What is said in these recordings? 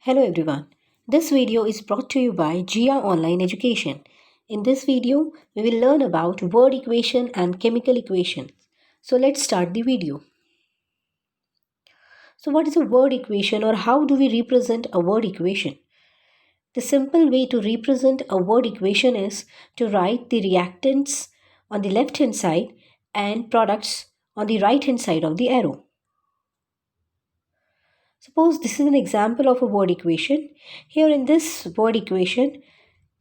Hello everyone. This video is brought to you by GIA Online Education. In this video, we will learn about word equation and chemical equation. So let's start the video. So what is a word equation or how do we represent a word equation? The simple way to represent a word equation is to write the reactants on the left hand side and products on the right hand side of the arrow. Suppose this is an example of a word equation. Here in this word equation,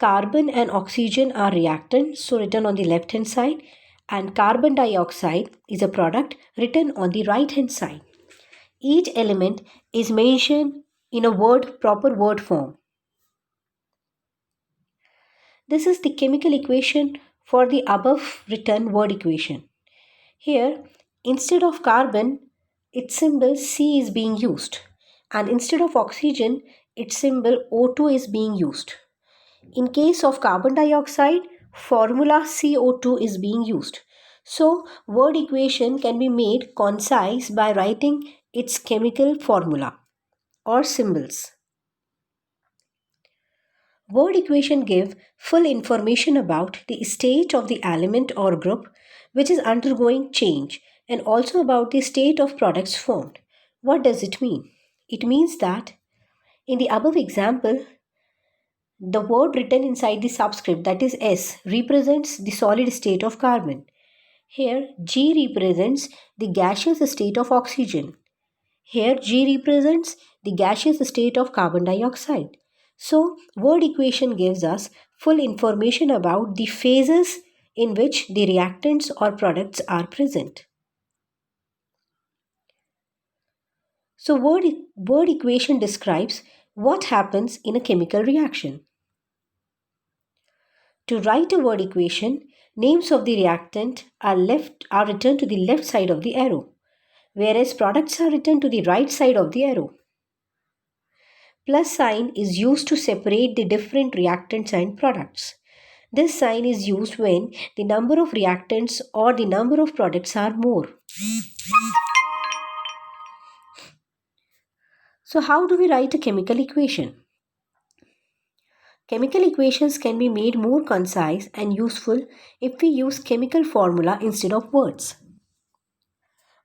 carbon and oxygen are reactants, so written on the left hand side, and carbon dioxide is a product written on the right hand side. Each element is mentioned in a proper word form. This is the chemical equation for the above written word equation. Here, instead of carbon, its symbol C is being used, and instead of oxygen, its symbol O2 is being used. In case of carbon dioxide, formula CO2 is being used. So, word equation can be made concise by writing its chemical formula or symbols. Word equation give full information about the state of the element or group which is undergoing change and also about the state of products formed. What does it mean? It means that in the above example, the word written inside the subscript, that is S, represents the solid state of carbon. Here G represents the gaseous state of oxygen. Here G represents the gaseous state of carbon dioxide. So word equation gives us full information about the phases in which the reactants or products are present. So word equation describes what happens in a chemical reaction. To write a word equation, names of the reactant are written to the left side of the arrow, whereas products are written to the right side of the arrow. Plus sign is used to separate the different reactants and products. This sign is used when the number of reactants or the number of products are more. So how do we write a chemical equation? Chemical equations can be made more concise and useful if we use chemical formula instead of words.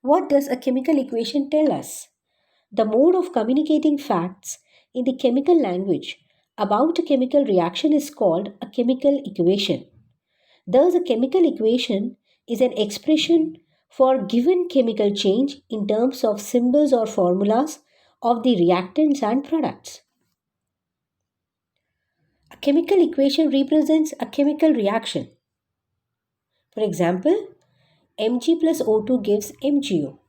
What does a chemical equation tell us? The mode of communicating facts in the chemical language about a chemical reaction is called a chemical equation. Thus, a chemical equation is an expression for given chemical change in terms of symbols or formulas of the reactants and products. A chemical equation represents a chemical reaction. For example, Mg plus O2 gives MgO.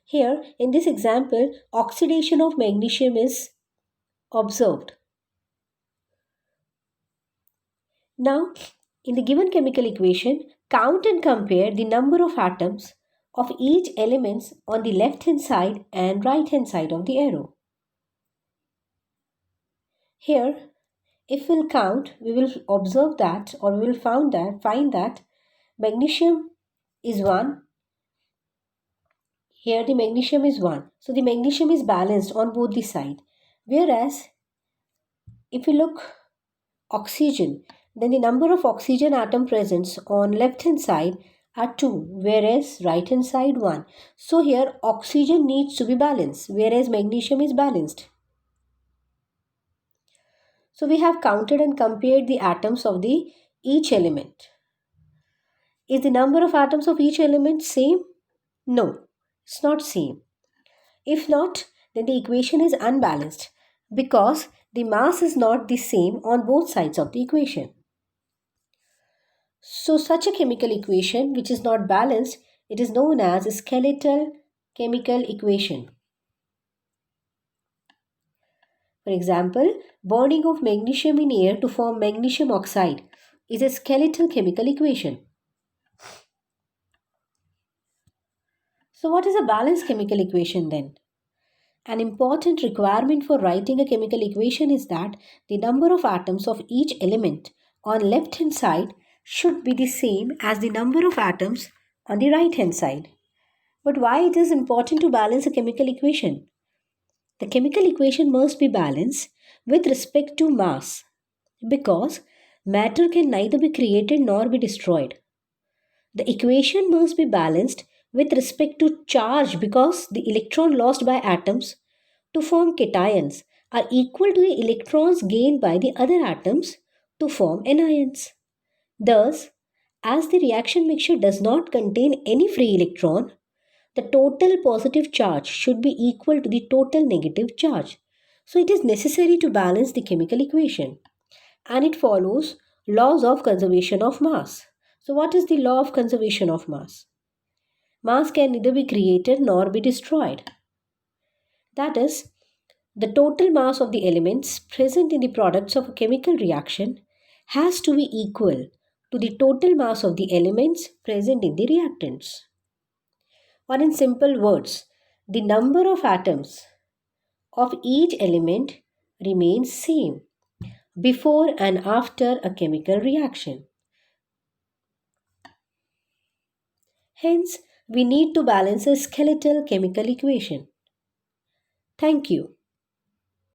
Here, in this example, oxidation of magnesium is observed. Now, in the given chemical equation, count and compare the number of atoms of each element on the left hand side and right hand side of the arrow. Here, if we'll count, we will observe that or we will find that magnesium is 1. Here the magnesium is 1. So the magnesium is balanced on both the sides. Whereas if we look oxygen, then the number of oxygen atom present on left hand side are 2, whereas right hand side 1. So here oxygen needs to be balanced, whereas magnesium is balanced. So we have counted and compared the atoms of each element. Is the number of atoms of each element same? No, it's not same. If not, then the equation is unbalanced because the mass is not the same on both sides of the equation. So such a chemical equation which is not balanced, it is known as a skeletal chemical equation. For example, burning of magnesium in air to form magnesium oxide is a skeletal chemical equation. So what is a balanced chemical equation then? An important requirement for writing a chemical equation is that the number of atoms of each element on left hand side should be the same as the number of atoms on the right hand side. But why it is important to balance a chemical equation? The chemical equation must be balanced with respect to mass because matter can neither be created nor be destroyed. The equation must be balanced with respect to charge because the electron lost by atoms to form cations are equal to the electrons gained by the other atoms to form anions. Thus, as the reaction mixture does not contain any free electron, the total positive charge should be equal to the total negative charge. So it is necessary to balance the chemical equation and it follows laws of conservation of mass. So what is the law of conservation of mass? Mass can neither be created nor be destroyed. That is, the total mass of the elements present in the products of a chemical reaction has to be equal to the total mass of the elements present in the reactants. Or in simple words, the number of atoms of each element remains same before and after a chemical reaction. Hence, we need to balance a skeletal chemical equation. Thank you.